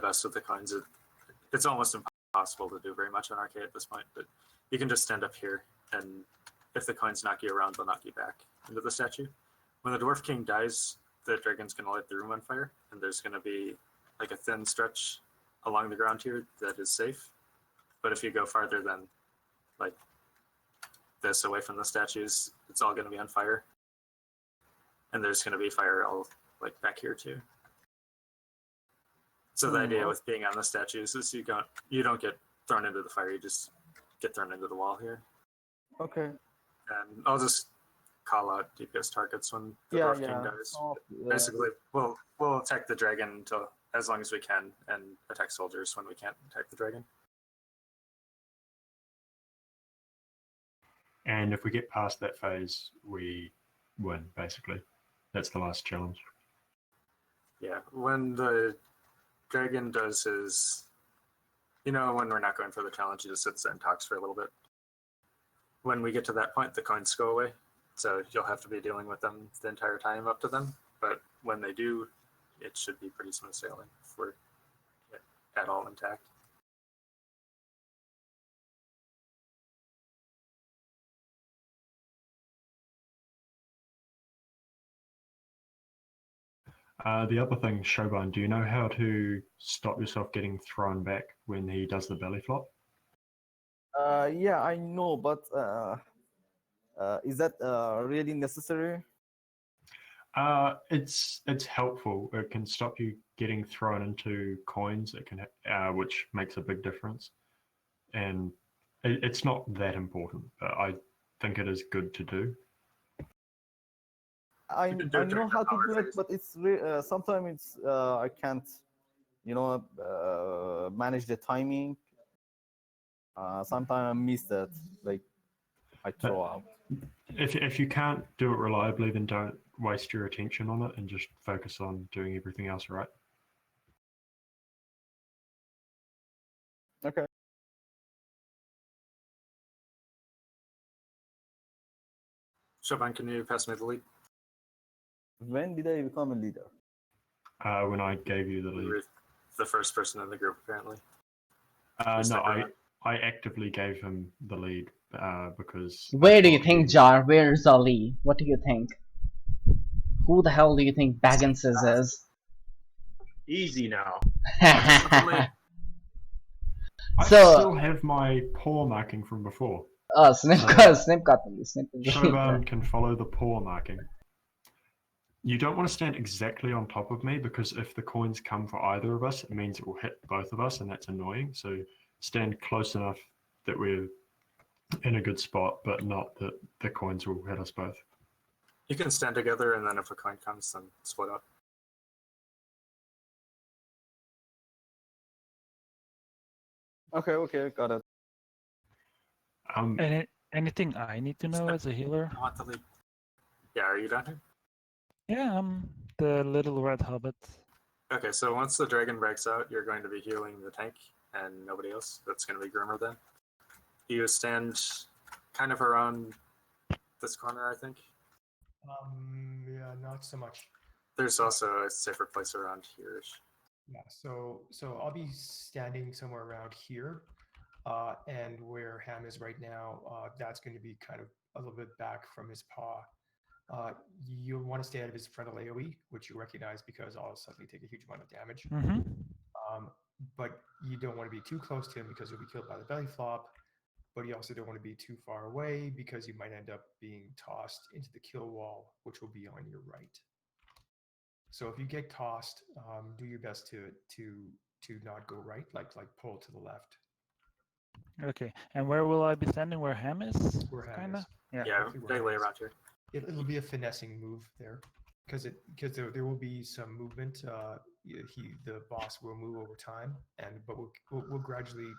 best with the coins. It's almost impossible to do very much on arcade at this point, but you can just stand up here, and if the coins knock you around, they'll knock you back into the statue. When the Dwarf King dies, the dragon's going to light the room on fire, and there's going to be like a thin stretch along the ground here that is safe. But if you go farther than like this away from the statues, it's all going to be on fire. And there's going to be fire all like back here too. So the idea with being on the statues is you don't get thrown into the fire, you just get thrown into the wall here. Okay. And I'll just call out DPS targets when the Dwarf King dies. Basically, we'll attack the dragon until as long as we can, and attack soldiers when we can't attack the dragon. And if we get past that phase, we win, basically. That's the last challenge. Yeah, when the dragon does his, when we're not going for the challenge, he just sits there and talks for a little bit. When we get to that point, the coins go away, so you'll have to be dealing with them the entire time up to them. But when they do, it should be pretty smooth sailing if we're at all intact. The other thing, Shoban, do you know how to stop yourself getting thrown back when he does the belly flop? Yeah, I know, but is that really necessary? It's helpful. It can stop you getting thrown into coins. It can, which makes a big difference. And it's not that important, but I think it is good to do. I know how to do it, but it's sometimes I can't, manage the timing. Sometimes I miss that, like I throw out. If you can't do it reliably, then don't waste your attention on it and just focus on doing everything else right. Okay. Shoban, can you pass me the lead? When did I become a leader? When I gave you the lead. You were the first person in the group, apparently. No, I actively gave him the lead because... Where do you think, Jar? Where's Ali? What do you think? Who the hell do you think Baggins is? Easy now. I still have my paw marking from before. Oh, Snip got the lead. Shoban can follow the paw marking. You don't want to stand exactly on top of me because if the coins come for either of us, it means it will hit both of us and that's annoying. So stand close enough that we're in a good spot, but not that the coins will hit us both. You can stand together, and then if a coin comes, then split up. Okay, got it. Anything I need to know as a healer? I want the lead. Yeah, are you down here? Yeah, I'm the little red hobbit. Okay, so once the dragon breaks out, you're going to be healing the tank and nobody else. That's going to be Grimmer then. You stand kind of around this corner, I think. Yeah, not so much. There's also a safer place around here. Yeah, so I'll be standing somewhere around here, and where Ham is right now, that's going to be kind of a little bit back from his paw. You'll want to stay out of his frontal AoE, which you recognize because I'll suddenly take a huge amount of damage. Mm-hmm. But you don't want to be too close to him because you'll be killed by the belly flop. But you also don't want to be too far away because you might end up being tossed into the kill wall, which will be on your right. So if you get tossed, do your best to not go right, like pull to the left. Okay, and where will I be standing? Where Ham is? Where Ham Kinda? is. Yeah, vaguely around here. It'll be a finessing move there, because there will be some movement. The boss will move over time, but we'll gradually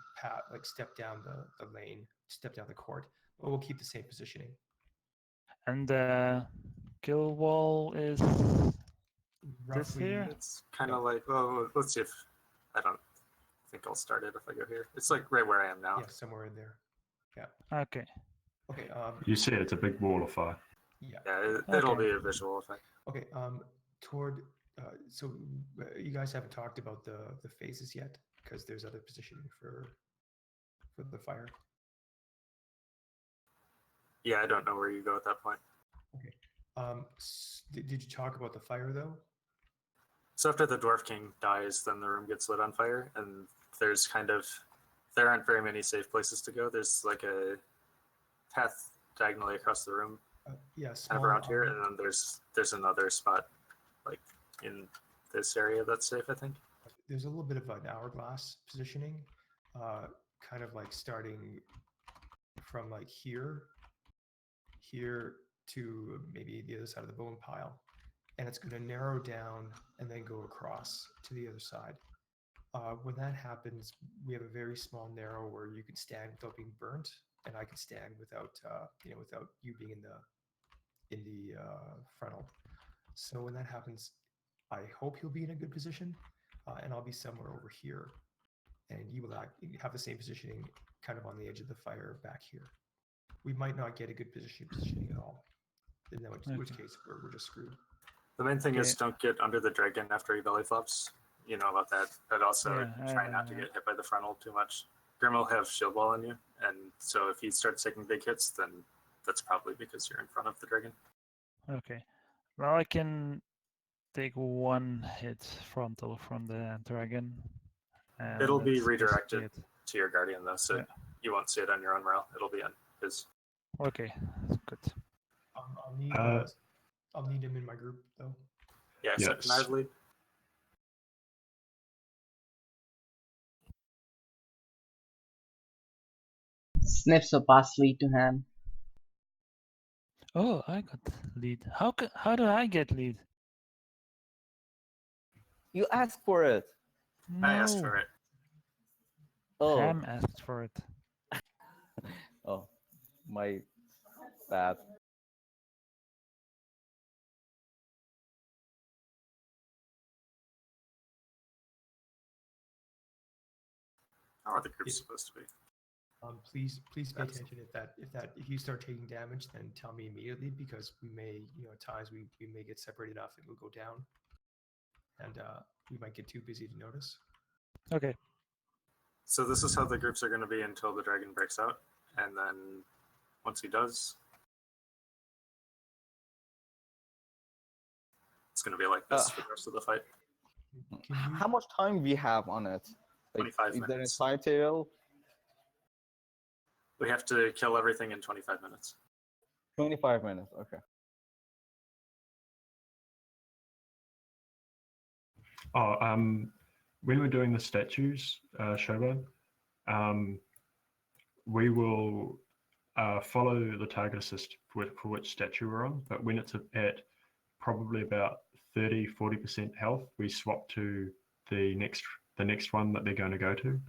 step down the lane, step down the court, but we'll keep the same positioning. And the kill wall is this here? It's kind of like, well, let's see if I don't think I'll start it if I go here. It's like right where I am now. Yeah, somewhere in there. Yeah. Okay. Okay. You see, it's a big wall of fire. Yeah. Yeah, it'll be a visual effect. Okay. Toward So you guys haven't talked about the phases yet, because there's other positioning for the fire. Yeah, I don't know where you go at that point. Okay. Did you talk about the fire though? So after the Dwarf King dies, then the room gets lit on fire, and there aren't very many safe places to go. There's like a path diagonally across the room, Yeah, kind of small, around here, and then there's another spot like in this area that's safe, I think. there's a little bit of an hourglass positioning, kind of like starting from like here to maybe the other side of the bone pile, and it's going to narrow down and then go across to the other side. When that happens, we have a very small narrow where you can stand without being burnt, and I can stand without without you being in the frontal. So when that happens, I hope he'll be in a good position, and I'll be somewhere over here, and you will have the same positioning, kind of on the edge of the fire back here. We might not get a good positioning at all. In which Okay. case we're just screwed. The main thing is Okay. don't get under the dragon after he belly flops. You know about that. But also Yeah, try not to get hit by the frontal too much. Grim will have shield wall on you, and so if he starts taking big hits, then that's probably because you're in front of the dragon. Okay. Well, I can take one hit frontal from the dragon. and It'll be let's just redirected see it. to your guardian though, so Yeah. you won't see it on your own morale. It'll be on his. Okay, good. I'll need him in my group though. Yeah, so Yes. can I have lead? Sniffs a pass lead to hand. Oh, I got lead. How do I get lead? You asked for it. No. I asked for it. Oh, Ham asked for it. oh, my bad. How are the groups Yeah. supposed to be? Please pay That's- attention if you start taking damage, then tell me immediately, because we may, at times we may get separated off and we'll go down, and we might get too busy to notice. Okay. So this is how the groups are going to be until the dragon breaks out, and then once he does, it's going to be like this for the rest of the fight. Can you, How much time we have on it? 25 is there a minutes. timetable? We have to kill everything in 25 minutes. 25 minutes. Okay. When we're doing the statues, Shogun, we will follow the target assist for which statue we're on, but when it's at probably about 30-40% health, we swap to the next one that they're going to go to.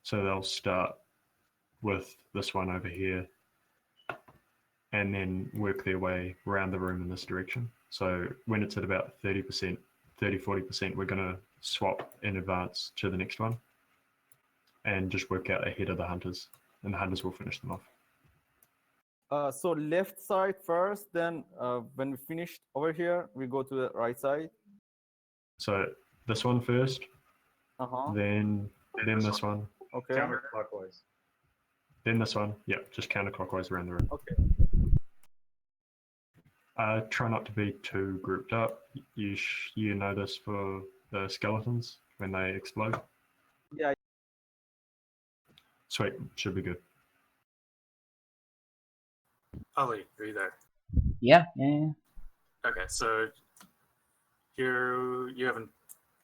So they'll start with this one over here and then work their way around the room in this direction. So when it's at about 30%, 30-40%, we're going to swap in advance to the next one and just work out ahead of the hunters, and the hunters will finish them off. So left side first, then when we finish over here, we go to the right side. So this one first, Uh-huh. then this one, Okay. Counterclockwise. then this one. Yeah, just counterclockwise around the room. Okay. Try not to be too grouped up. You know this for the skeletons when they explode. Yeah. Sweet, should be good. Ollie, are you there? Yeah. Okay, so you haven't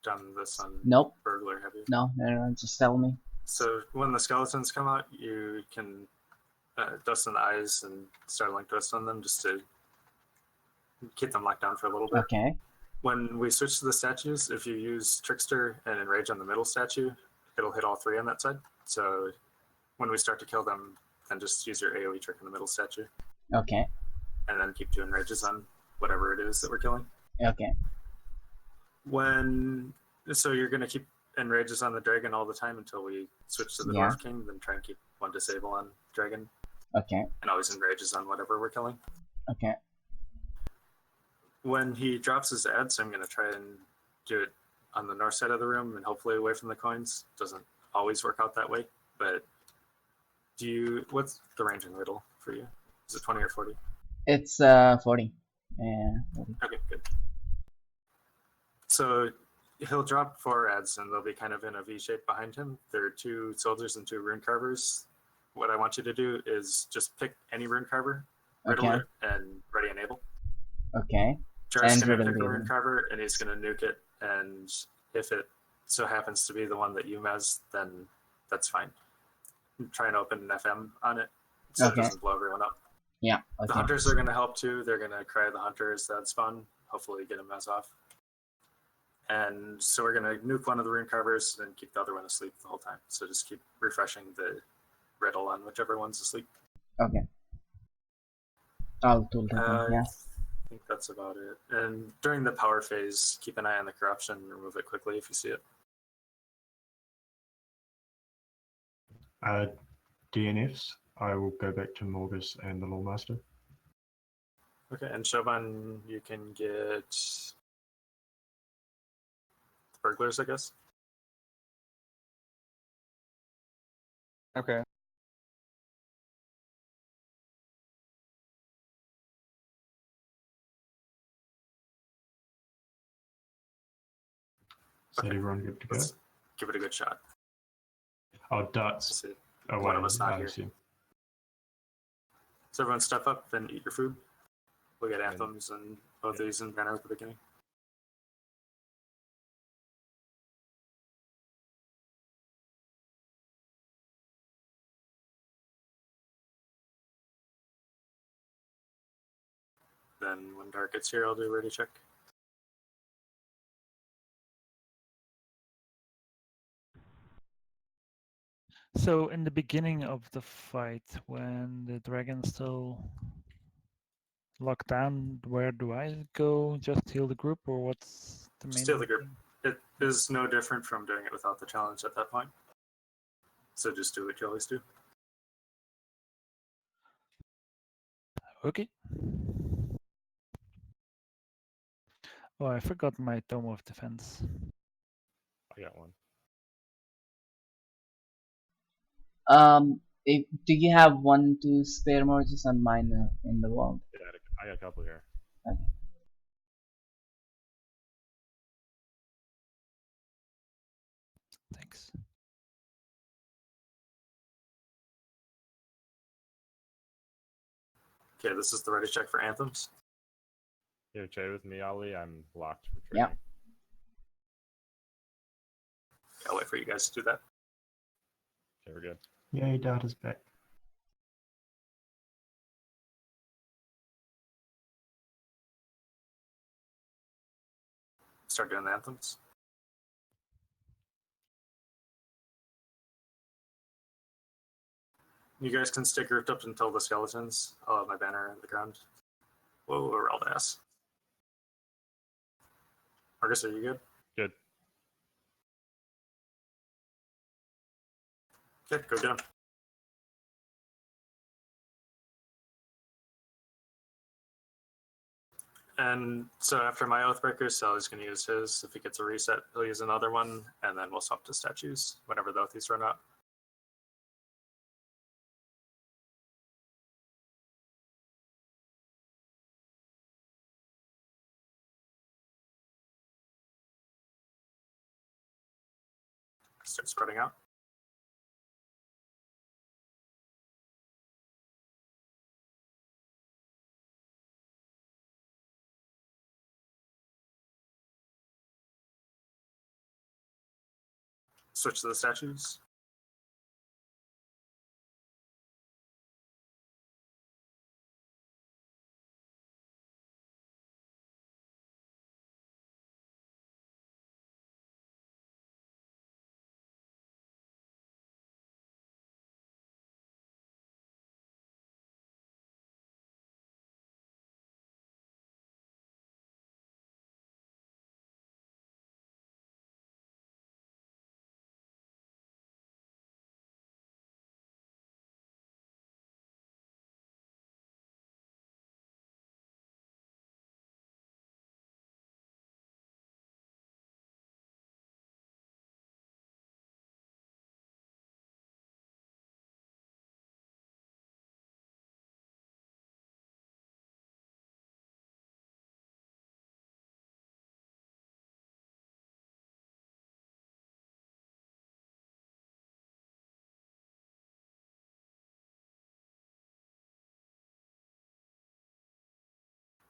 done this on Nope. burglar, have you? No, just tell me. So when the skeletons come out, you can dust in the eyes and Starlink twist on them just to keep them locked down for a little bit. Okay. When we switch to the statues, if you use Trickster and Enrage on the middle statue, it'll hit all three on that side. So when we start to kill them, then just use your AoE trick in the middle statue. Okay. And then keep doing Enrages on whatever it is that we're killing. Okay. So you're going to keep Enrages on the dragon all the time until we switch to the Yeah. Dwarf King, then try and keep one disable on dragon, Okay. and always Enrages on whatever we're killing. Okay. when he drops his ads, I'm going to try and do it on the north side of the room and hopefully away from the coins. Doesn't always work out that way, but what's the range in riddle for you? Is it 20 or 40? It's 40. Yeah. 40. Okay, good. So he'll drop 4 ads and they'll be kind of in a V shape behind him. There are 2 soldiers and 2 rune carvers. What I want you to do is just pick any rune carver, riddle Okay. it, and ready enable. Okay. Jar's And going to riddle pick a the rune other. carver and he's going to nuke it. And if it so happens to be the one that you mez, then that's fine. Try and open an FM on it so Okay. it doesn't blow everyone up. Yeah. The Okay. hunters are going to help too. They're going to cry the hunters that spawn. Hopefully get a mez off. And so we're going to nuke one of the rune carvers and keep the other one asleep the whole time. So just keep refreshing the riddle on whichever one's asleep. Okay. I'll tool that. Yeah. I think that's about it. And during the power phase, keep an eye on the corruption and remove it quickly if you see it. DNFs. I will go back to Morgus and the Lawmaster. Okay, and Shoban, you can get burglars, I guess. Okay. Is that Okay. everyone good to go? Let's give it a good shot. Oh, darts. See, Away. one of us not I here. see. So everyone step up and eat your food. We'll get anthems and both these and banner at the beginning. Then when dark gets here, I'll do a ready check. So in the beginning of the fight, when the dragon's still locked down, where do I go? Just heal the group, or what's the main? Steal the group. thing? It is no different from doing it without the challenge at that point. So just do what you always do. Okay. Oh, I forgot my Dome of Defense. I got one. Do you have 1 to spare more? Just on mine in the vault. Yeah, I got a couple here. Okay. Thanks. Okay, this is the ready check for anthems. Here, trade with me, Ali. I'm locked for Yeah. trading. I'll wait for you guys to do that. Okay, we're good. Yay, data's back. Start doing the anthems. You guys can stay grouped up until the skeletons. I'll have my banner on the ground. Whoa, Reldas. Marcus, are you good? Good. Okay, go get him. And so after my Oathbreaker, Sally's going to use his. If he gets a reset, he'll use another one, and then we'll swap to statues whenever the Oathies run out. Start spreading out. Switch to the statues.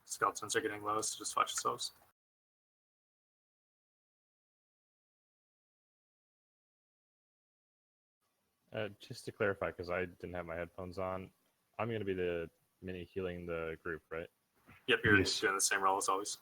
Skeletons are getting low, so just watch yourselves. Just to clarify, because I didn't have my headphones on, I'm going to be the mini healing the group, right? Yep, you're Yes. doing the same role as always.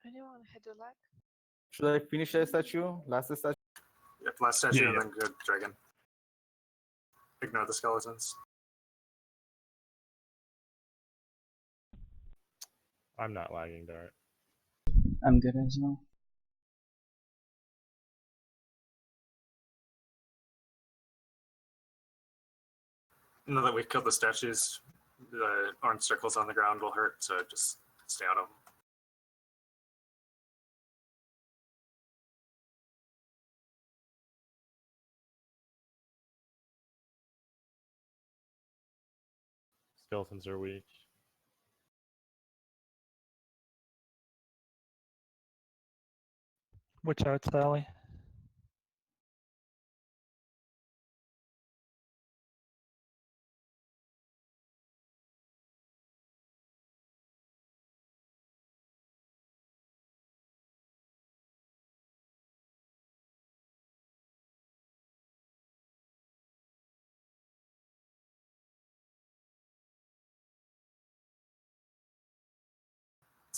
Anyone had a lag? Should I finish the statue? Last statue? Yep, last statue, Yeah, and yeah. then good dragon. Ignore the skeletons. I'm not lagging, Dart. I'm good as well. Now that we've killed the statues, the orange circles on the ground will hurt, so just stay out of them. Skeletons are weak. Watch out, Sally.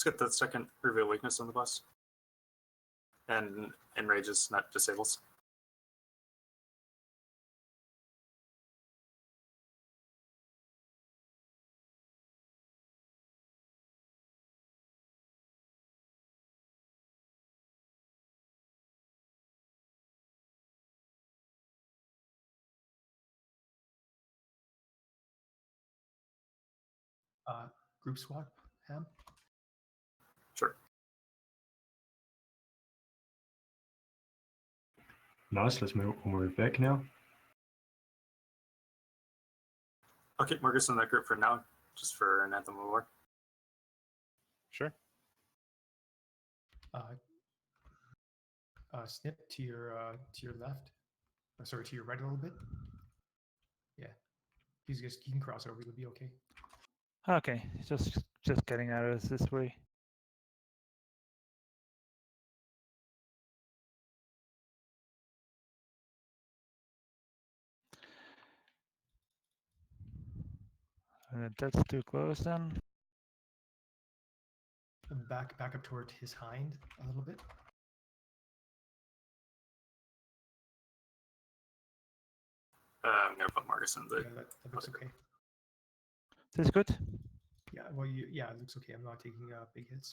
Let's get the second reveal weakness on the boss. And enrages, not disables. Group swap, Ham. Sure. Nice. We'll move back now. I'll keep Marcus in that group for now, just for an Anthem of War. Sure. Snip to your left. Sorry, to your right a little bit. Yeah, he can cross over. It'll be okay. Okay, just getting out of this way. That's too close then. Back up toward his hind a little bit. I'm going to put Marcus in the... Yeah, that looks okay. This is good. Yeah, well, yeah, it looks okay. I'm not taking big hits.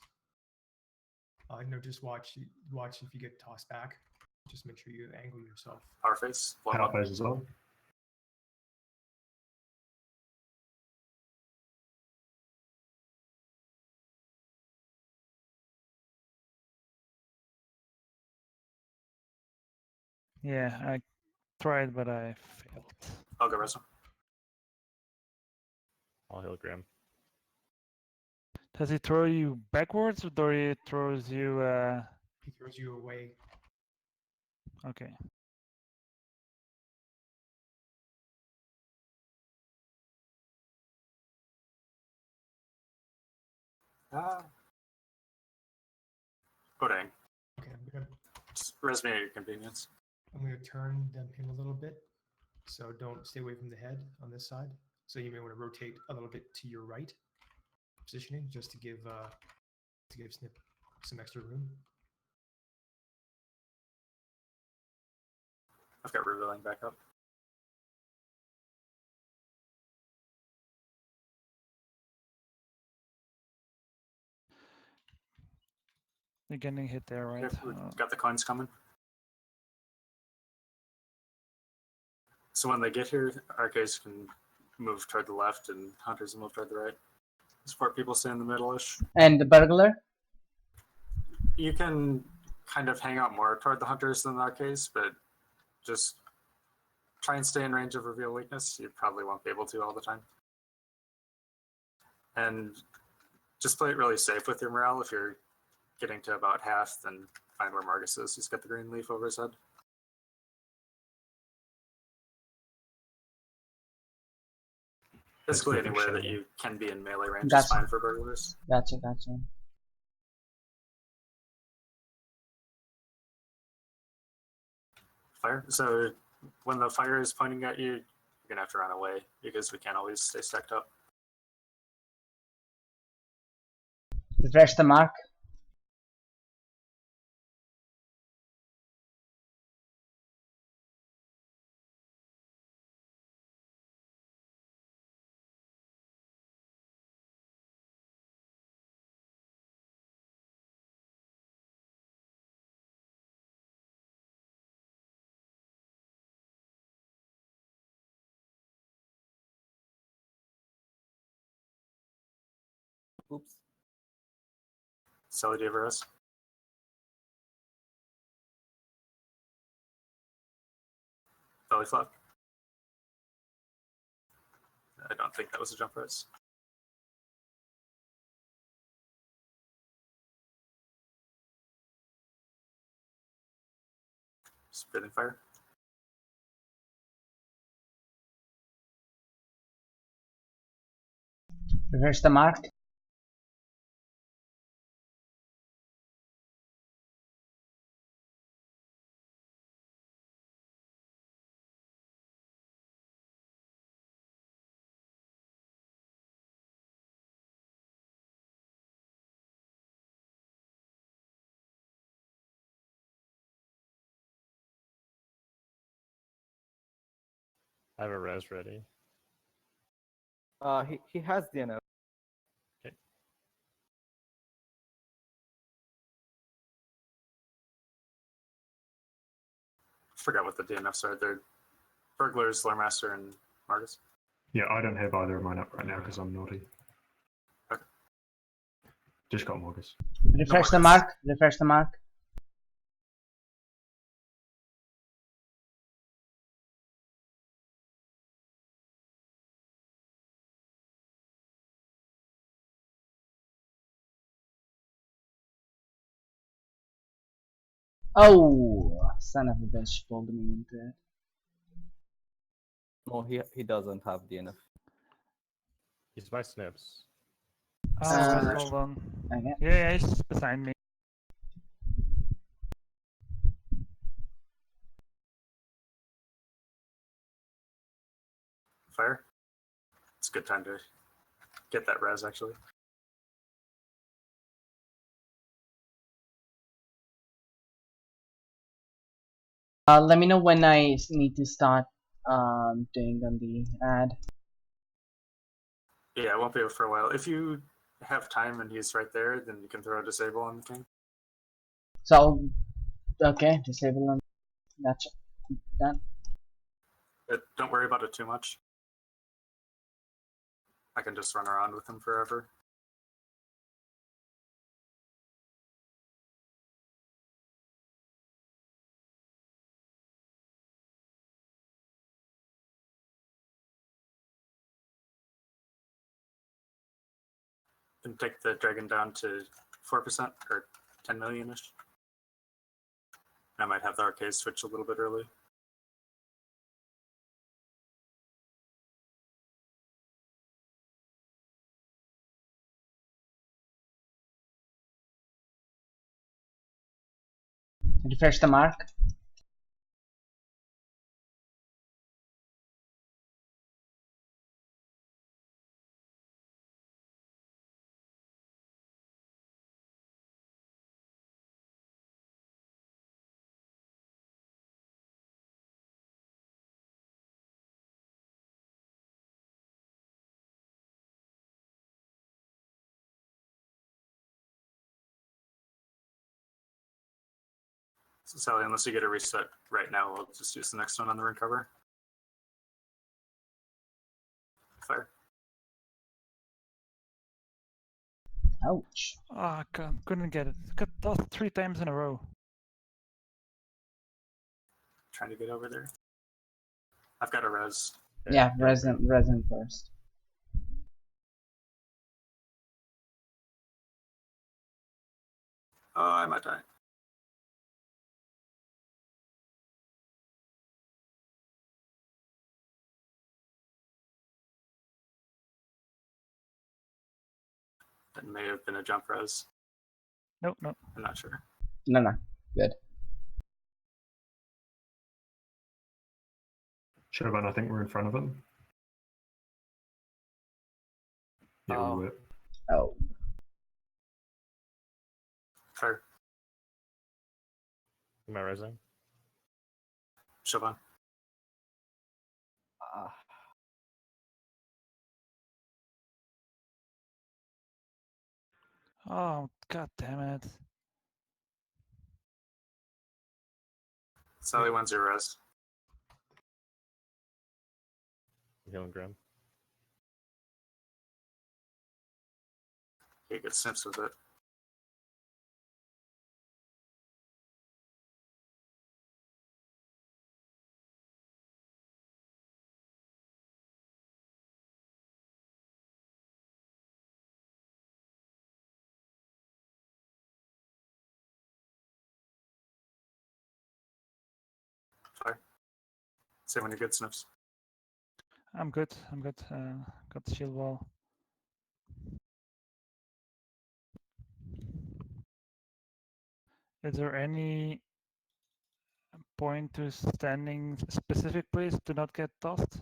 No, just watch if you get tossed back. Just make sure you angle yourself. Power face. Blow Power up. phase is on. Yeah, I tried, but I failed. I'll go wrestle. I'll heal Grim. Does he throw you backwards or he throws you? He throws you away. Okay. Oh dang. Okay, Just res me at your convenience. I'm gonna turn them in a little bit. So don't stay away from the head on this side. So you may want to rotate a little bit to your right positioning just to give Snip some extra room. I've got revealing back up. You're getting hit there, right? Yep, we've got the coins coming. So when they get here, arcades can move toward the left and hunters move toward the right. Support people stay in the middle-ish. And the burglar? You can kind of hang out more toward the hunters than the arcades, but just try and stay in range of reveal weakness. You probably won't be able to all the time. And just play it really safe with your morale. If you're getting to about half, then find where Margus is. He's got the green leaf over his head. Basically perfect anywhere that shading. you can be in melee range is Gotcha. fine for burglars. Gotcha. Fire. So when the fire is pointing at you, you're gonna have to run away because we can't always stay stacked up. Refresh the mark. Oops. Sally, do you have a rest? Belly flop. I don't think that was a jump res. Spitting fire. Refresh the mark. I have a res ready. He has DNF. Forgot what the DNFs are. They're burglars, Loremaster, and Margus. Yeah, I don't have either of mine up right now because I'm naughty. Okay. Just got Morgus. Refresh the worries. mark. Refresh the mark. Oh, son of a bitch pulled me into it. No, he doesn't have DNF. He's my snips. Hold on. Okay. Yeah, he's behind me. Fire. It's a good time to get that res, actually. Let me know when I need to start doing on the ad. Yeah, it won't be for a while. If you have time and he's right there, then you can throw a disable on the king. So, okay, disable on. Gotcha. Done. But don't worry about it too much. I can just run around with him forever. And take the dragon down to 4% or 10 million-ish. I might have the arcade switch a little bit early. Refresh the mark. Sally, unless you get a reset right now, we'll just use the next one on the recover. Fire. Ouch. Ah, couldn't get it. Got tossed 3 times in a row. Trying to get over there. I've got a res. Yeah, resin first. Oh, I might die. That may have been a jump res. Nope, nope. I'm not sure. No. Good. Shovan, I think we're in front of him. Yeah, Oh. we were. Oh. Fire. Am I resing? Shovan. Ah. Oh, god damn it. Sally wins your res. Healing Grim. He gets snips with it. Fire. Say when you get snips. I'm good. I'm good. Got the shield wall. Is there any point to standing specific place to not get tossed?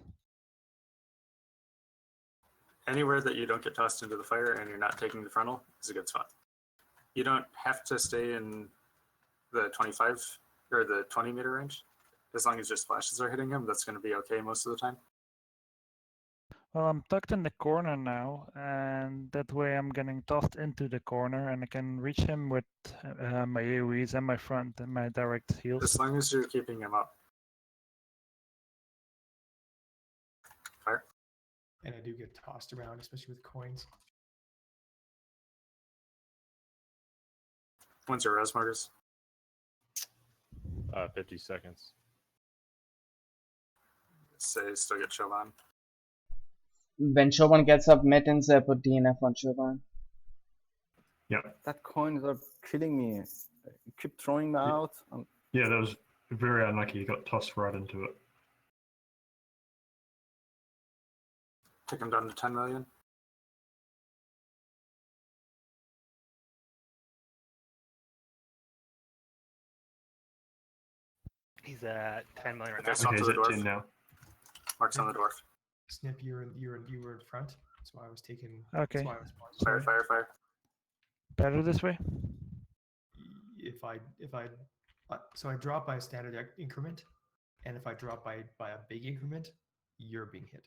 Anywhere that you don't get tossed into the fire and you're not taking the frontal is a good spot. You don't have to stay in the 25 or the 20 meter range. As long as your splashes are hitting him, that's going to be okay most of the time. Well, I'm tucked in the corner now, and that way I'm getting tossed into the corner, and I can reach him with my AoEs and my front and my direct heals. As long as you're keeping him up. Fire. And I do get tossed around, especially with coins. When's your res, Marcus? 50 seconds. Say still get Shovan. When Shovan gets up mittens, I put DNF on Shovan. That coins are killing me. Keep throwing me out. Yeah, that was very unlucky. He got tossed right into it. Take him down to 10 million. He's at 10 million right Okay, now. so Okay, onto he's the at dwarf. 10 now. Marks on the dwarf. Snip, you were in front. That's why I was taking. Okay. That's why I was Fire, fire, fire. Better this way? If I so I drop by a standard increment, and if I drop by a big increment, you're being hit.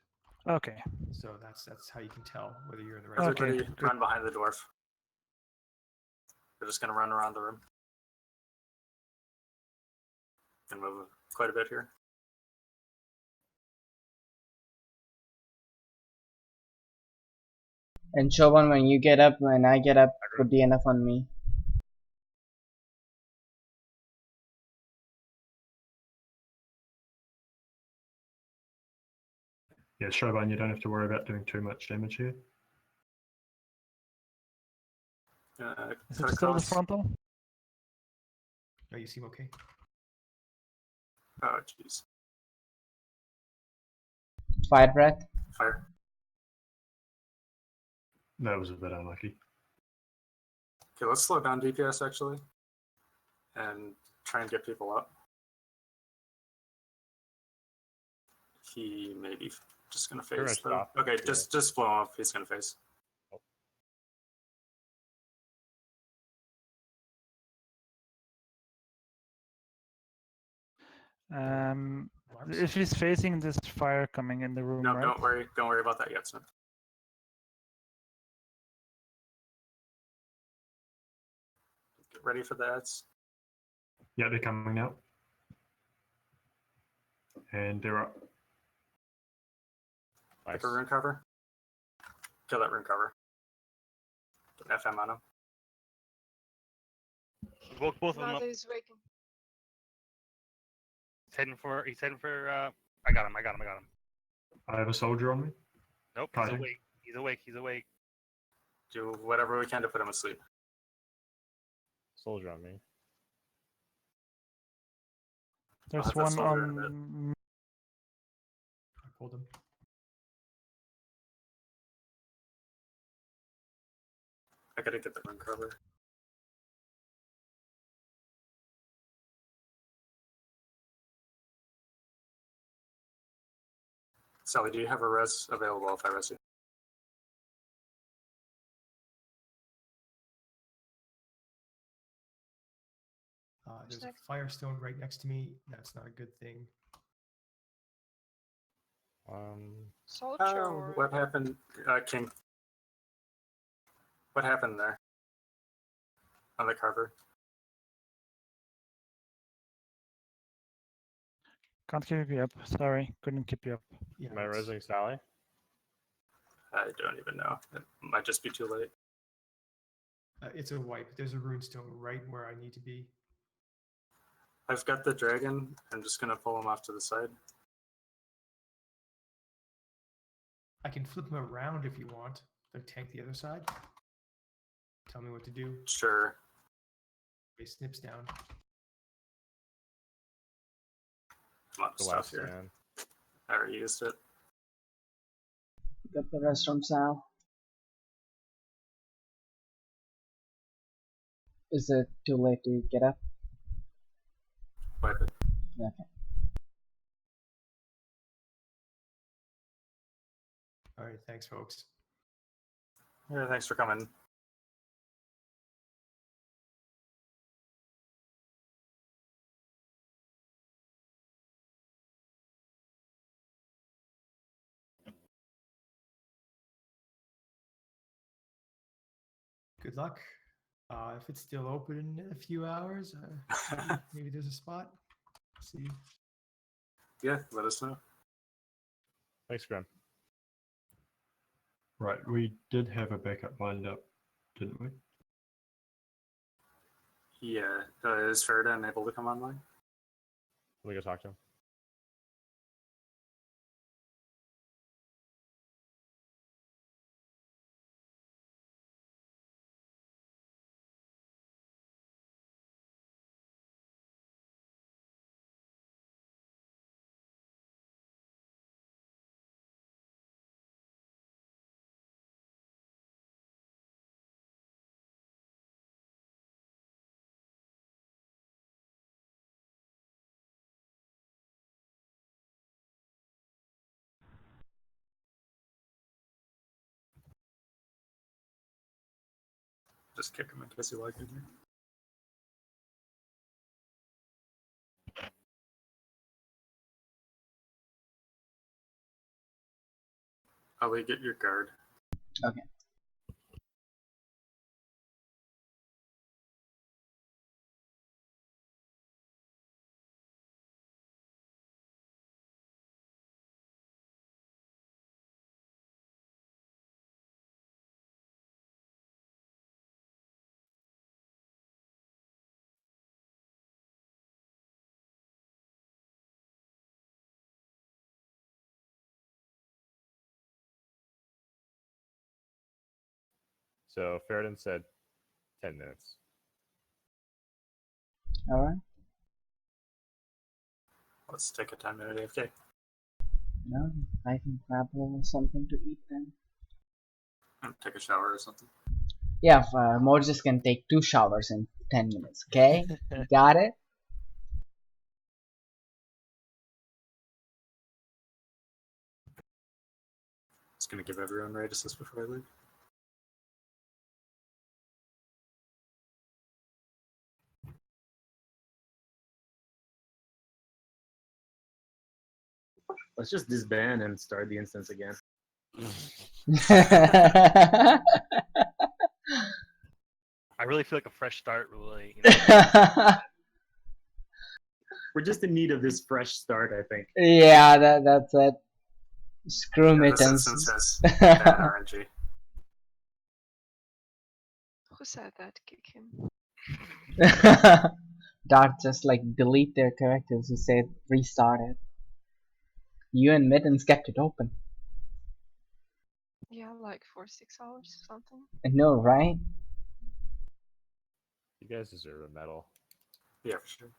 Okay. So that's how you can tell whether you're in the right. Okay. Everybody good. run behind the dwarf. We're just going to run around the room. And move quite a bit here. And Shovan, when you get up, when I get up, put DNF on me. Yeah, Shovan, you don't have to worry about doing too much damage here. Is Cut it still the across. frontal? No, you seem okay. Oh, jeez. Fire breath. Fire. That was a bit unlucky. Okay, let's slow down DPS actually. And try and get people up. He may be just going to You're phase. gonna stop. Okay, Yeah. just blow him up. He's going to phase. Marks. If he's facing this fire coming in the room, No, right? don't worry. Don't worry about that yet, Smith. Get ready for the ads. Yeah, they're coming now. And they're up. Nice. Pick a rune cover. Kill that rune cover. Get an FM on him. Woke both of them up. Mother's waking. He's heading for, I got him. I have a soldier on me. Nope, he's Fighting. awake. He's awake. Do whatever we can to put him asleep. Soldier on me. There's have that one soldier in a bit. on. I pulled him. I gotta get the rune cover. Sally, do you have a res available if I res you? There's a Check. firestone right next to me. That's not a good thing. Soldier or What happened, King? What happened there? On the carver? Can't keep you up. Sorry, couldn't keep you up. Yeah, Am I it's- resing Sally? I don't even know. It might just be too late. it's a wipe. There's a runestone right where I need to be. I've got the dragon. I'm just gonna pull him off to the side. I can flip him around if you want. Like tank the other side. Tell me what to do. Sure. He snips down. A lot of The stuff last here. stand. I already used it. Get the rest from Sal. Is it too late to get up? Wipe it. Okay. All right, thanks, folks. Yeah, thanks for coming. Good luck. If it's still open in a few hours, maybe there's a spot. See. Yeah, let us know. Thanks, Grim. Right, we did have a backup lined up, didn't we? Yeah, is Faraday able to come online? Let me go talk to him. Just kick him in case you like in here. I'll get your guard. Okay. So Faraday said 10 minutes. Alright. Let's take a 10-minute AFK. No, I can grab a little something to eat then. Take a shower or something. Yeah, Mordath can take 2 showers in 10 minutes, okay? Got it? Just gonna give everyone raid assist before I leave. Let's just disband and start the instance again. I really feel like a fresh start, really. You know? We're just in need of this fresh start, I think. Yeah, that's it. Screw Yeah, this instance mittens. has bad RNG. Who said that? Kick him. Dart just like delete their characters who say restart it. You and Mittens kept it open. Yeah, like for 6 hours or something. No, right? You guys deserve a medal. Yeah, for sure.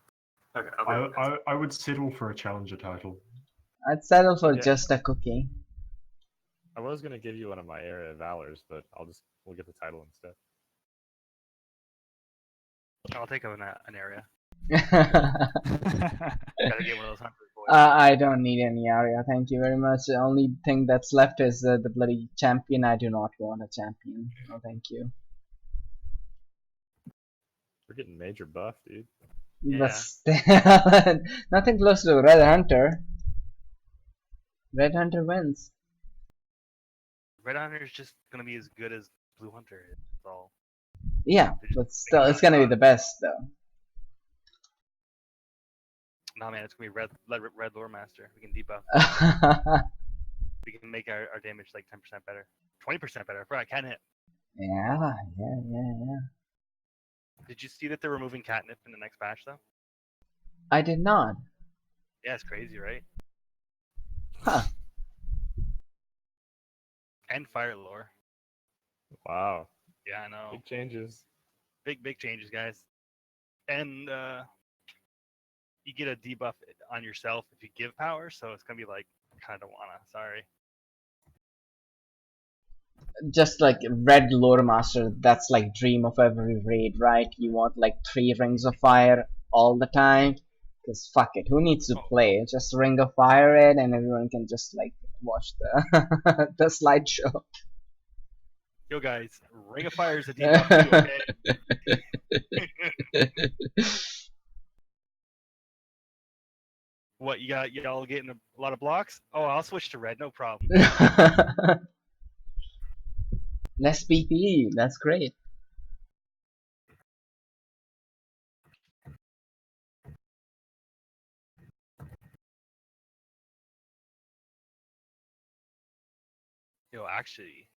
Okay, I'll be I would settle for a challenger title. I'd settle for Yeah. just a cookie. I was gonna give you one of my area valors, but we'll get the title instead. I'll take an area. Gotta get one of those hunters, boys. I don't need any area, thank you very much. The only thing that's left is the bloody champion. I do not want a champion. No, thank you. We're getting major buff, dude. But Yeah. still, nothing close to Red Hunter. Red Hunter wins. Red Hunter is just gonna be as good as Blue Hunter is. That's all. Yeah, They're just but still, making it's gonna be it the best though. Nah, man, it's gonna be red lore master. We can debuff. We can make our damage like 10% better, 20% better. I can hit. Yeah. Did you see that they're removing catnip in the next patch though? I did not. Yeah, it's crazy, right? Huh. And fire lore. Wow. Yeah, I know. Big changes. Big changes, guys. And you get a debuff on yourself if you give power, so it's gonna be like kind of wanna. Sorry. Just like Red Lore Master, that's like dream of every raid, right? You want like 3 rings of fire all the time. Cause fuck it, who needs to play? Just ring of fire it, and everyone can just like watch the the slideshow. Yo, guys, Ring of Fire is a debuff too, okay? What, y'all getting a lot of blocks? Oh, I'll switch to red, no problem. Less PPE, that's great. Yo, actually,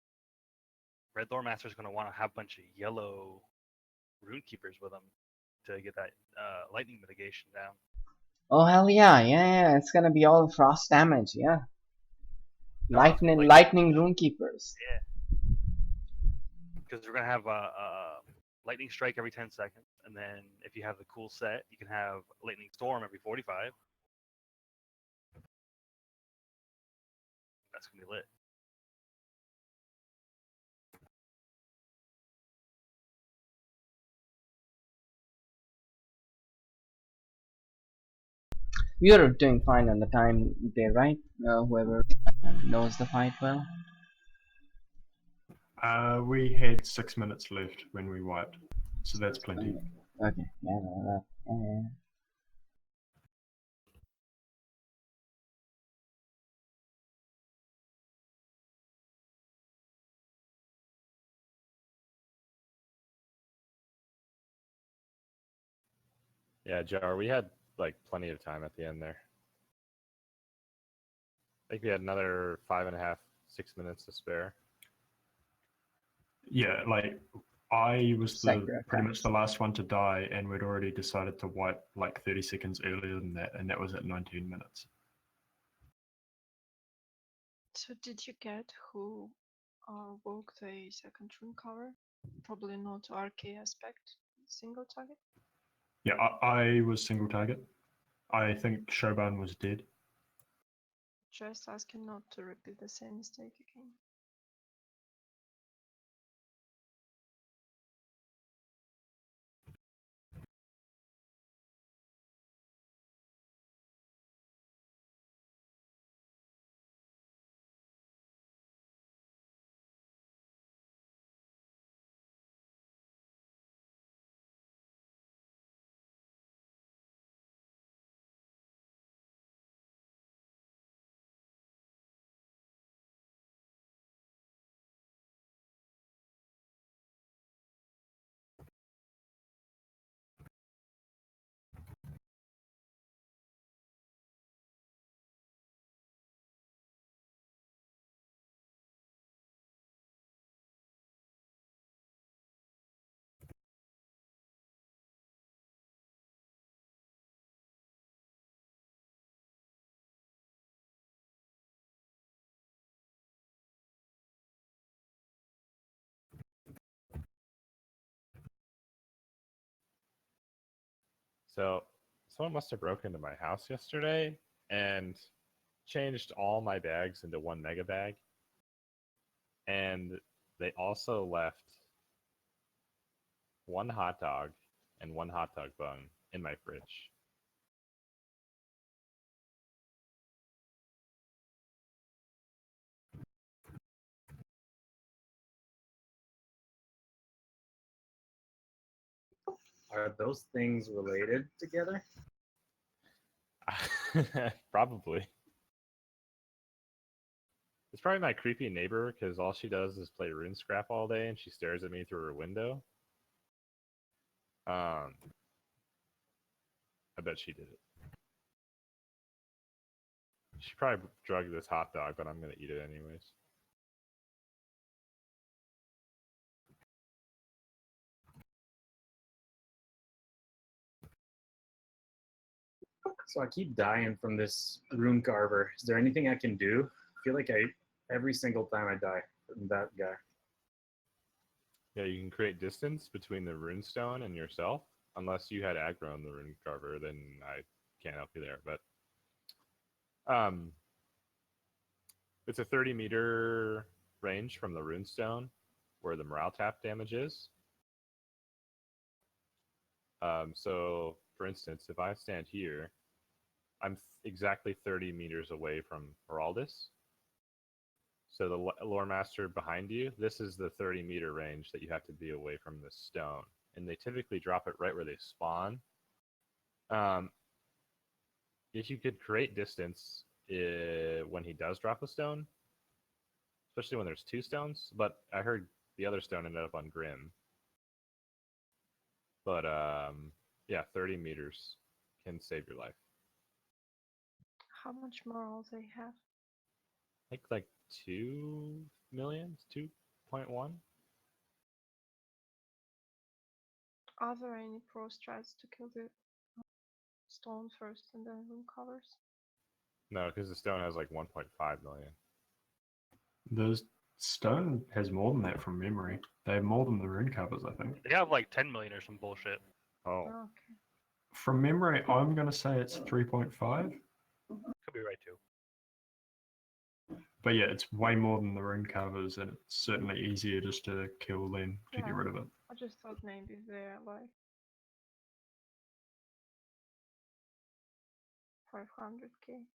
Red Lore Master is going to want to have a bunch of yellow rune keepers with them to get that lightning mitigation down. Oh hell yeah, it's gonna be all frost damage, yeah. No, Lightning Runekeepers. Yeah. Because we're going to have a lightning strike every 10 seconds, and then if you have the cool set, you can have lightning storm every 45. That's going to be lit. We are doing fine on the time there, right? Whoever knows the fight well. We had 6 minutes left when we wiped, so that's plenty. Okay, yeah. Yeah, Jar, we had like plenty of time at the end there. I think we had another 5.5, 6 minutes to spare. Yeah, like I was pretty much the last one to die, and we'd already decided to wipe like 30 seconds earlier than that, and that was at 19 minutes. So did you get who woke the second rune cover? Probably not RK aspect, single target. Yeah, I was single target. I think Shoban was dead. Just asking not to repeat the same mistake again. So someone must have broken into my house yesterday and changed all my bags into one mega bag. And they also left one hot dog and one hot dog bun in my fridge. Are those things related together? Probably. It's probably my creepy neighbor because all she does is play RuneScrap all day and she stares at me through her window. I bet she did it. She probably drugged this hot dog, but I'm gonna eat it anyways. So I keep dying from this rune carver. Is there anything I can do? I feel like every single time I die from that guy. Yeah, you can create distance between the runestone and yourself. Unless you had aggro on the rune carver, then I can't help you there. But it's a 30-meter range from the runestone where the morale tap damage is. So, for instance, if I stand here, I'm exactly 30 meters away from Heraldus. So the lore master behind you, this is the 30-meter range that you have to be away from the stone. And they typically drop it right where they spawn. If you could create distance when he does drop a stone, especially when there's two stones, but I heard the other stone ended up on Grim. But yeah, 30 meters can save your life. How much morale they have? I think like 2 million, 2.1. Are there any pro strats to kill the stone first and then room covers? No, because the stone has like 1.5 million. The stone has more than that from memory. They have more than the rune covers, I think. They have like 10 million or some bullshit. Oh. Okay. From memory, I'm going to say it's 3.5. Could be right too. But yeah, it's way more than the rune covers, and it's certainly easier just to kill than to Yeah. get rid of it. I just thought maybe they're like 500k.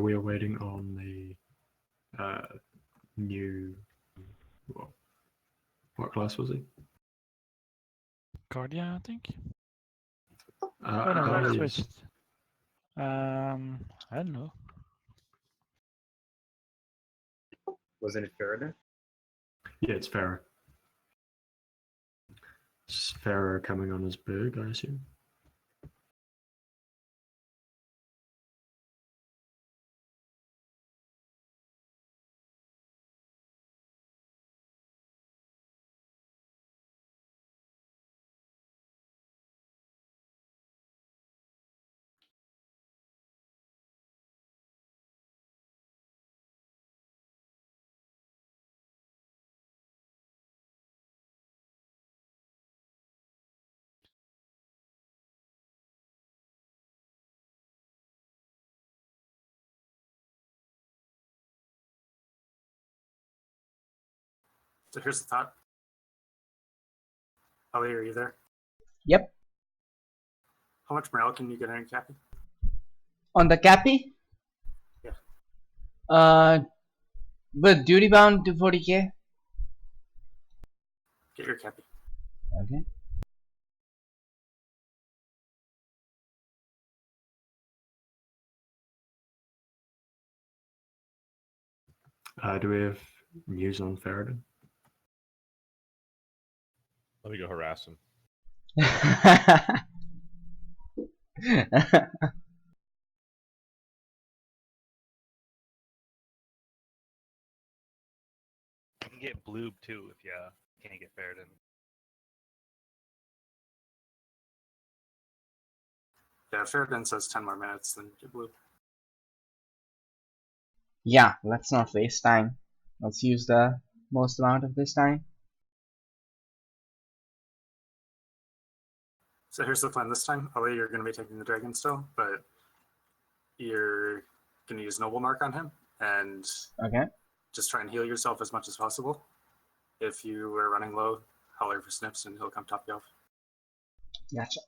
We are waiting on the new. What class was he? Guardian, I think. Uh, Oh no, Guardian they is- switched. I don't know. Wasn't it Faraday? Yeah, it's Farah. It's Farah coming on as Berg, I assume. So here's the thought. Ollie, are you there? Yep. How much morale can you get on your Cappy? On the Cappy? Yeah. With duty bound to 40k. Get your Cappy. Okay. Do we have news on Faradin? Let me go harass him. You can get bloob too if you can't get ferret in. Yeah, Faradin says 10 more minutes than get blue. Yeah, let's not waste time. Let's use the most amount of this time. So here's the plan this time. Ollie, you're going to be taking the dragon still, but you're going to use Noble Mark on him and Okay. just try and heal yourself as much as possible. If you are running low, holler for Snips and he'll come top you off. Gotcha.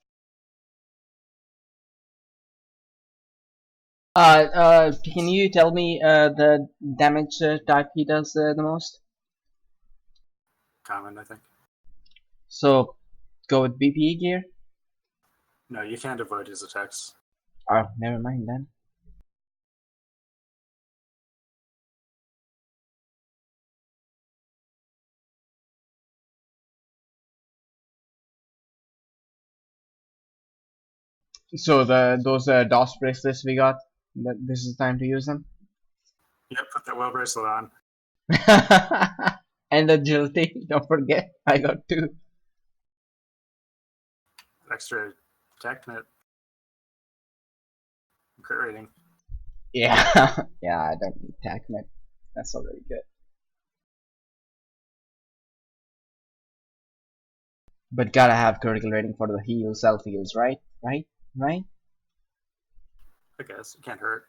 Can you tell me the damage type he does the most? Common, I think. So, go with BPE gear? No, you can't avoid his attacks. Oh, never mind then. So those DOS bracelets we got, this is the time to use them? Yep, put that well bracelet on. And agility, don't forget, I got 2. Extra attack net. Crit rating. Yeah, yeah, I don't need attack net. That's already good. But gotta have critical rating for the heal, self heals, right? Right? Right? I guess. It can't hurt.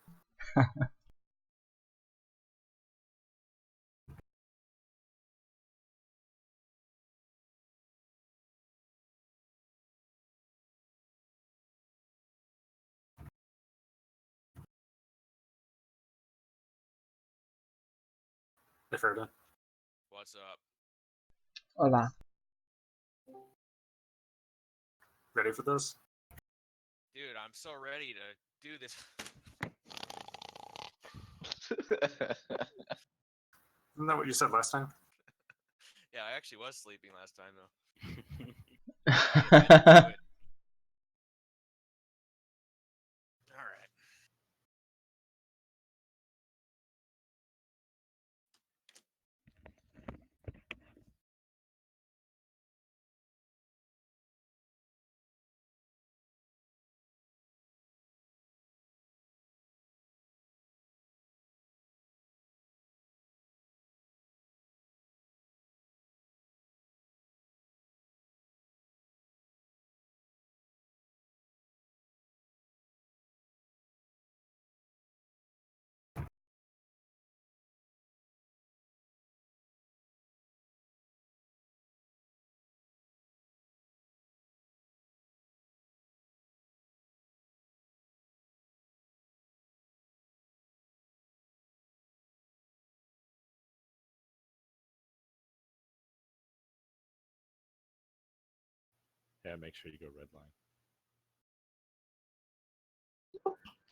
If Erda. What's up? Hola. Ready for this? Dude, I'm so ready to do this. Isn't that what you said last time? Yeah, I actually was sleeping last time, though. I intend to do it. Alright. Yeah, make sure you go red line.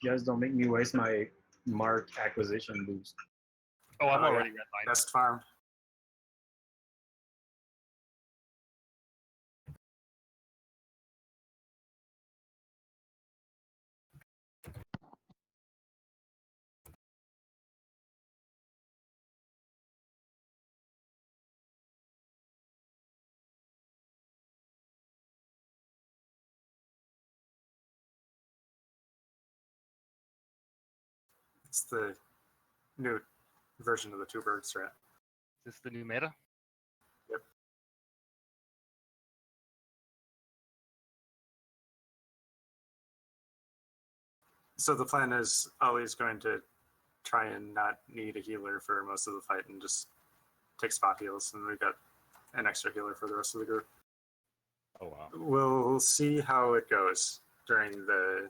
You guys don't make me waste my mark acquisition boost. Oh, I'm Oh, yeah. already red line. Best farm. It's the new version of the two bird strat. Is this the new meta? Yep. So the plan is Ollie's going to try and not need a healer for most of the fight and just take spot heals, and we got an extra healer for the rest of the group. Oh wow. We'll see how it goes during the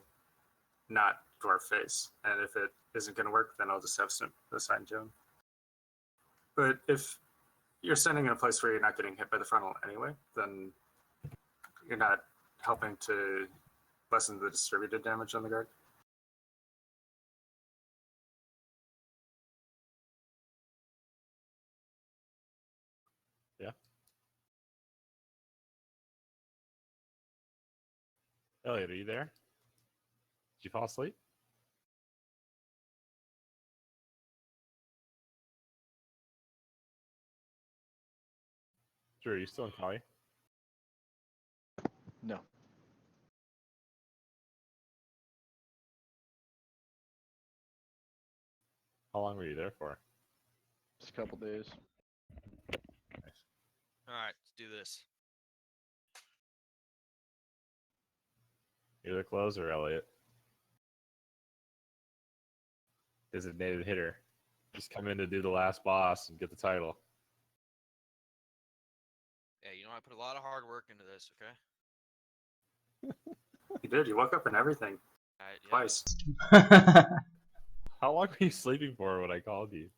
not dwarf phase, and if it isn't going to work, then I'll just have Snip assign to him. But if you're standing in a place where you're not getting hit by the frontal anyway, then you're not helping to lessen the distributed damage on the guard. Yeah. Elliot, are you there? Did you fall asleep? Drew, are you still in Kali? No. How long were you there for? Just a couple days. Nice. All right, let's do this. Either Close or Elliot. Designated hitter. Just come in to do the last boss and get the title. Yeah, you know, I put a lot of hard work into this, okay? You did. You woke up and everything Yeah. twice. How long were you sleeping for when I called you?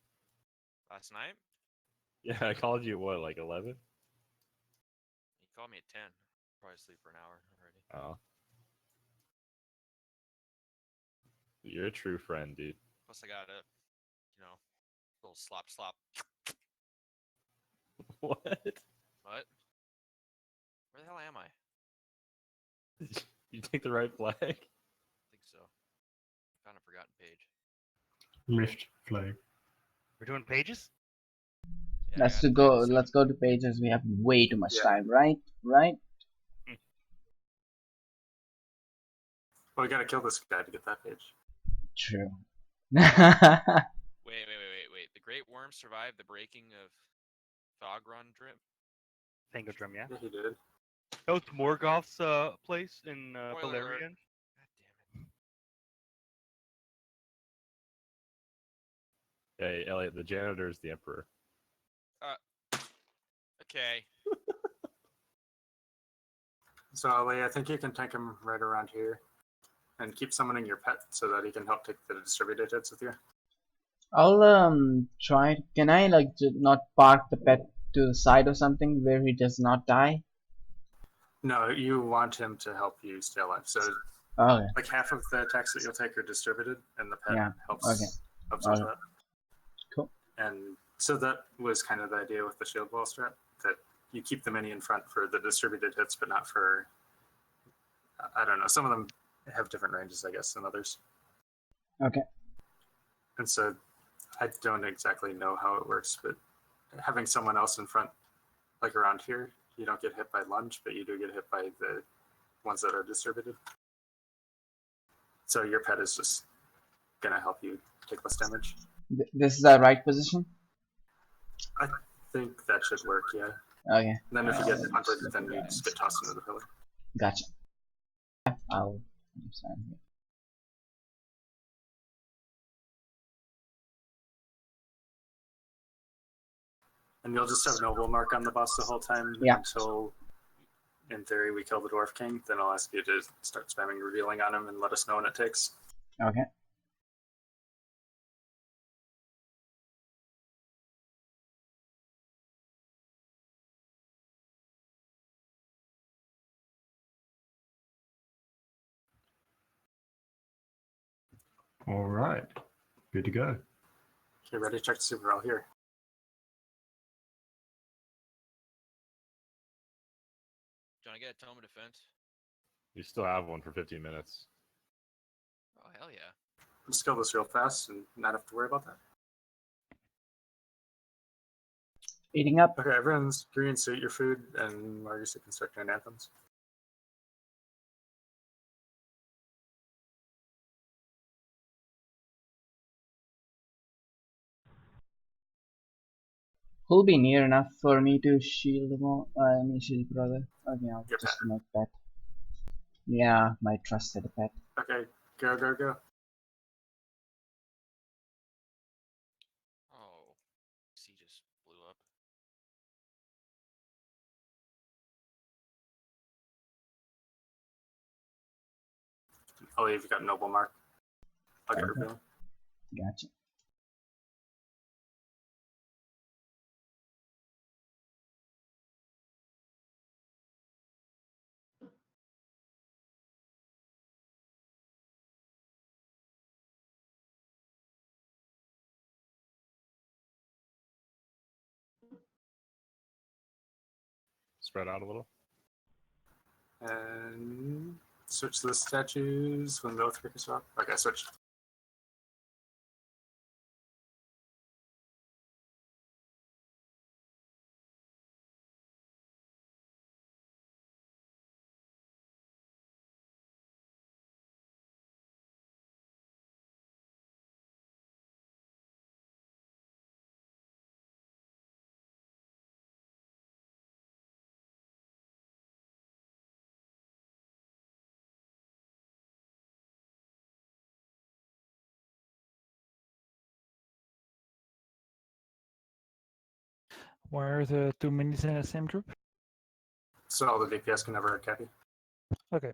Last night, Yeah, I called you at what, like 11? you called me at 10. Probably sleep for an hour already. Oh. You're a true friend, dude. Plus, I got a, you know, little slop. What? What? Where the hell am I? You take the right flag? I think so. Found a forgotten page. Left flag. We're doing pages? Yeah, I Let's got to go. 37. Let's go to pages. We have way too much Yeah. time, right? Right? Well, we gotta kill this guy to get that page. True. Wait. The Great Worm survived the breaking of Fog Run Drip? Fingar drum, yeah. Yeah, he did. That was Morgoth's place in Spoiler alert. Valerian. God damn it. Hey, Elliot, the janitor is the emperor. Okay. So, Ali, I think you can tank him right around here. And keep summoning your pet so that he can help take the distributed hits with you. I'll try. Can I like not park the pet to the side or something where he does not die? No, you want him to help you stay alive. So, Okay. like half of the attacks that you'll take are distributed, and the pet Yeah, helps okay. with Okay. that. Cool. And so that was kind of the idea with the shield wall strat, that you keep the mini in front for the distributed hits, but not for, I don't know, some of them have different ranges, I guess, than others. Okay. And so I don't exactly know how it works, but having someone else in front, like around here, you don't get hit by lunge, but you do get hit by the ones that are distributed. So your pet is just going to help you take less damage. This is the right position? I think that should work, yeah. Okay. And then if you get Let's hunted, look then at you that. just get tossed into the pillar. Gotcha. I'll understand here. And you'll just have Noble Mark on the boss the whole time Yeah. until, in theory, we kill the Dwarf King. Then I'll ask you to start spamming Revealing on him and let us know when it takes. Okay. All right. Good to go. Okay, ready? Check to see if we're all here. Do you want to get a Tome of Defense? You still have one for 15 minutes. Oh, hell yeah. Just kill this real fast and not have to worry about that. Eating up. Okay, everyone's green, so eat your food, and Marcus, you can start doing anthems. Who'll be near enough for me to shield more? Shield brother. Okay, I'll Your just pet. my pet. Yeah, my trusted pet. Okay, go. Oh. C just blew up. Oh, you've got Noble Mark. I'll get Okay. revealing. Gotcha. Spread out a little. And switch to the statues when both crickets are up. Okay, switch. Why are the two minis in the same group? So all the DPS can never hurt Cappy. Okay.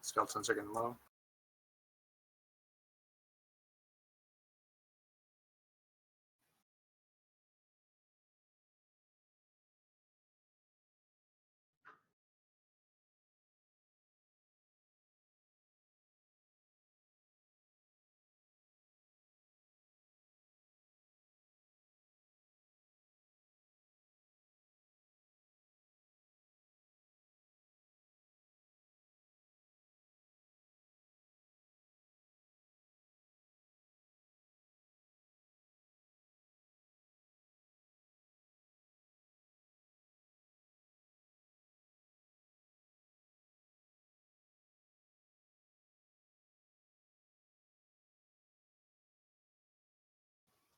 Skeletons are getting low.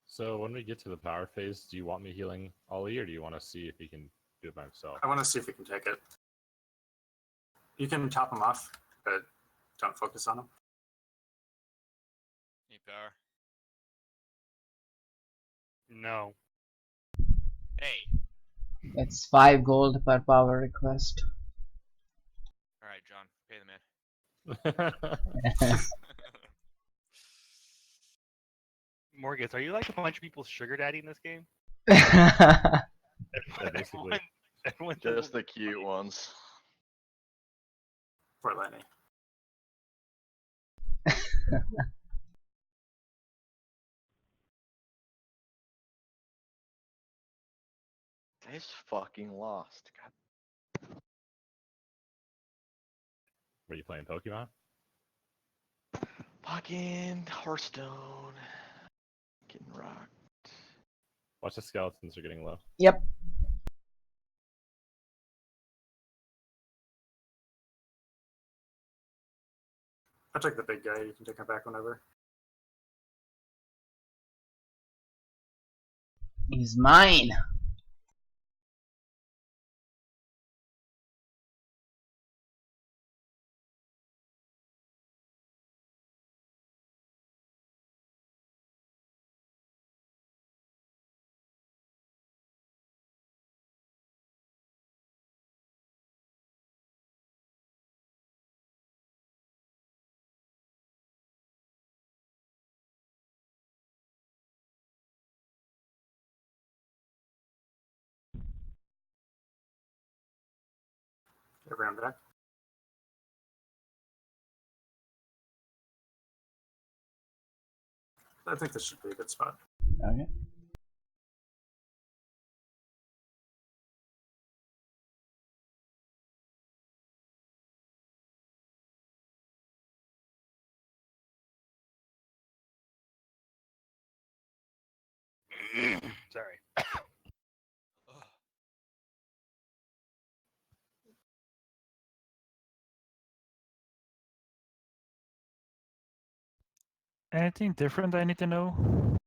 So when we get to the power phase, do you want me healing Ollie, or do you want to see if he can do it by himself? I want to see if we can take it. You can top him off, but don't focus on him. Need power. No. Hey. It's 5 gold per power request. All right, John. Pay the man. Morgus, are you like a bunch of people's sugar daddy in this game? Yeah, basically. Everyone Just the cute ones. For Lenny. Guy's fucking lost. God. Were you playing Pokemon? Fucking Hearthstone. Getting rocked. Watch the skeletons are getting low. Yep. I'll take the big guy. You can take him back whenever. He's mine. Get everyone back. I think this should be a good spot. Okay. Sorry. Anything different I need to know?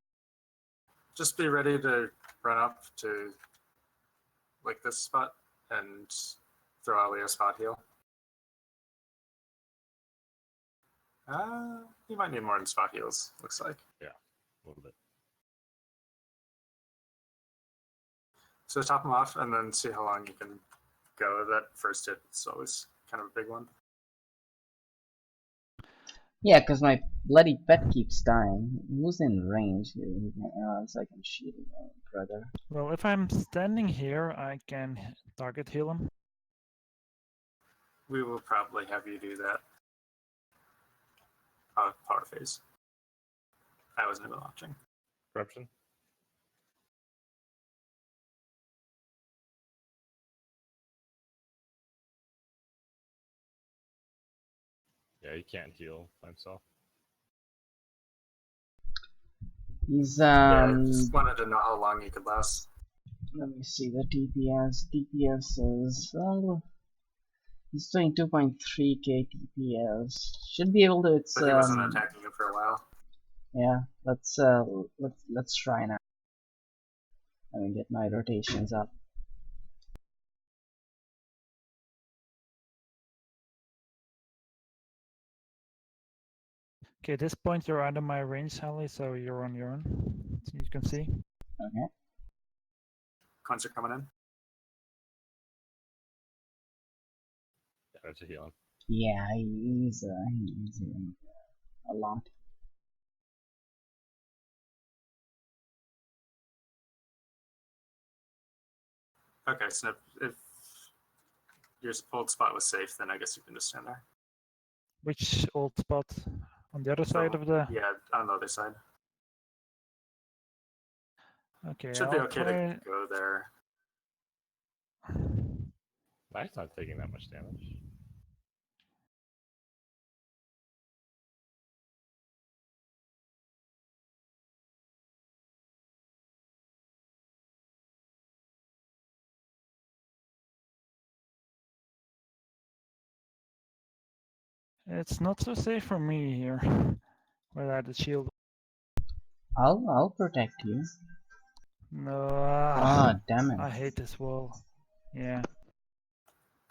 Just be ready to run up to like this spot and throw Ali a spot heal. You might need more than spot heals, looks like. Yeah, a little bit. So top them off and then see how long you can go. That first hit is always kind of a big one. Yeah, because my bloody pet keeps dying. Who's in range here? So I can shoot him, brother. Well, if I'm standing here, I can target heal him. We will probably have you do that. Power phase. I wasn't even watching. Corruption. Yeah, he can't heal by himself. He's Yeah, I just wanted to know how long you could last. let me see the DPS. DPS is he's doing 2.3k DPS. Should be able to. It's But he wasn't attacking you for a while. yeah. Let's try now. Let me get my rotations up. Okay, at this point you're out of my range, Sally, so you're on your own. So you can see. Okay. Coins are coming in. Yeah, that's a healing. Yeah, he's a lot. Okay, so if your old spot was safe, then I guess you can just stand there. Which old spot? On the other side of the... Yeah, on the other side. Okay, Should be I'll okay try... to go there. Knight's not taking that much damage. It's not so safe for me here. Without the shield. I'll protect you. No. Damn it. I hate this wall. Yeah.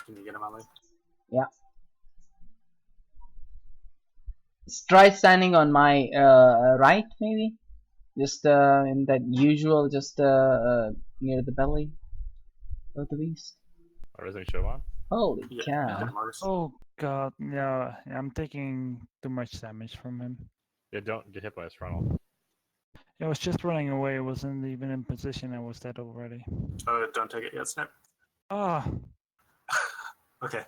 Can you get him, Ali? Yeah. Try standing on my right, maybe. Just in that usual, just near the belly of the beast. Or doesn't he show on? Holy Yeah, cow! Oh god, yeah. I'm taking too much damage from him. Yeah, don't get hit by his frontal. I was just running away. I wasn't even in position. I was dead already. Oh, don't take it yet, Snip. Ah. Okay.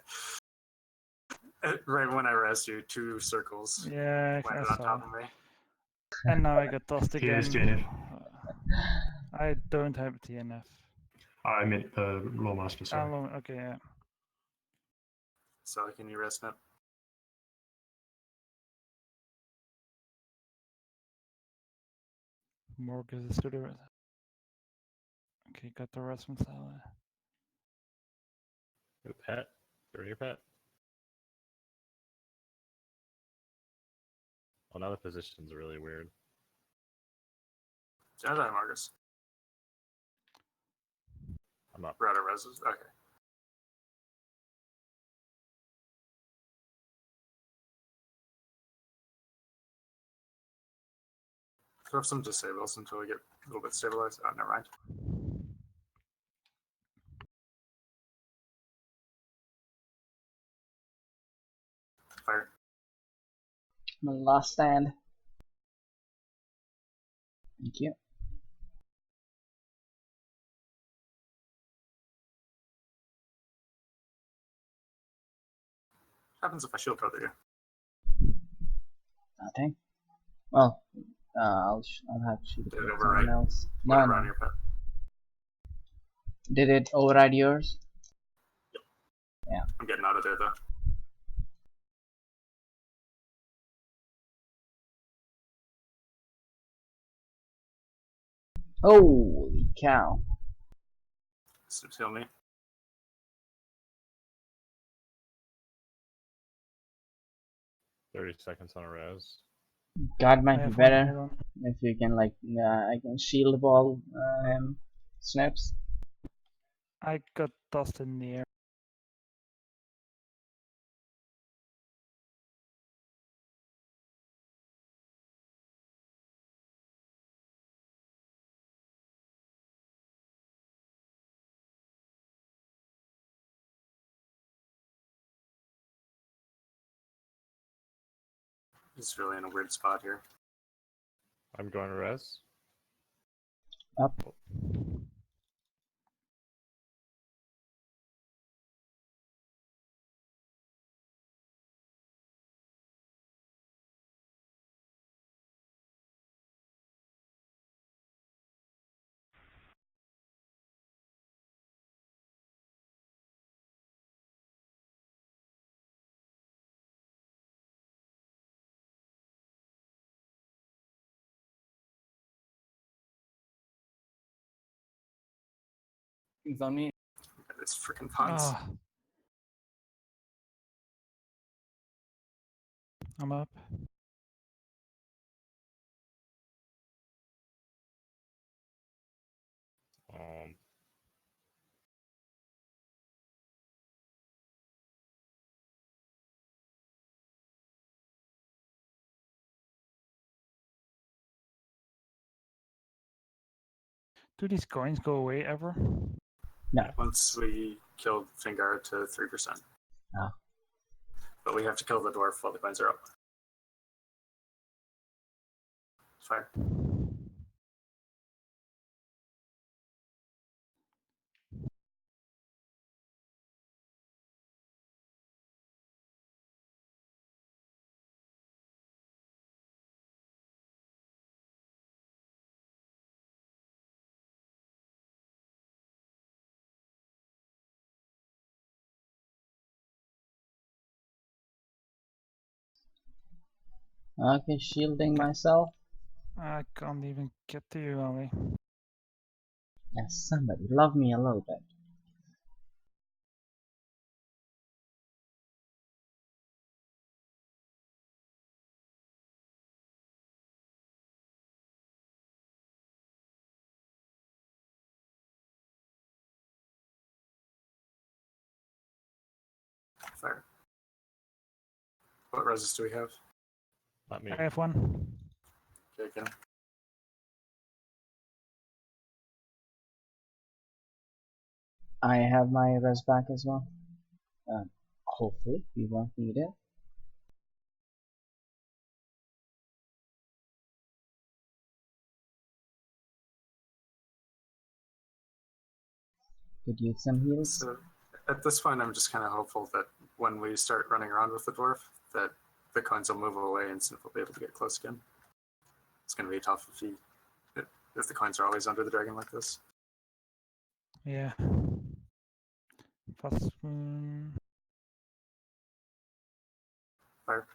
Right when I resed you, 2 circles Yeah, landed I on saw. top of me. And now I got tossed Here's again. DNF. I don't have TNF. I meant the Lawmaster, sorry. Oh, okay, yeah. So can you rest Snip? Morgus is to the rest. Okay, got the rest from Salah. Your pet. You're your pet. Well, now the positions are really weird. Yeah, that Marcus. I'm up. We're out of reses. Okay. Throw some disables until we get a little bit stabilized. Oh, never mind. Fire. My last stand. Thank you. What happens if I shield brother you? Nothing. Well, I'll have to shoot it Did it with override? someone else. No, Whatever on no. your pet. Did it override yours? Yep. Yeah. I'm getting out of there though. Holy cow! Snip heal me. $30 on a res. God might be Hold better on. if you can like I can shield ball him. Snaps. I got tossed in the air. He's really in a weird spot here. I'm going to res. Up. Things on me. This freaking pawns. Ah. I'm up. Um, Do these coins go away ever? No. Once we kill Fingar to 3%. Ah. But we have to kill the dwarf while the coins are up. Fire. Okay, shielding myself. I can't even get to you, Ali. Yes, somebody love me a little bit. Fire. What reses do we have? not me. I have one. Okay, again. I have my res back as well. Hopefully, we won't need it. Could use some heals. So at this point, I'm just kind of hopeful that when we start running around with the dwarf, that the coins will move away and Sniff will be able to get close again. It's going to be tough if the coins are always under the dragon like this. Yeah. Fast. Fire.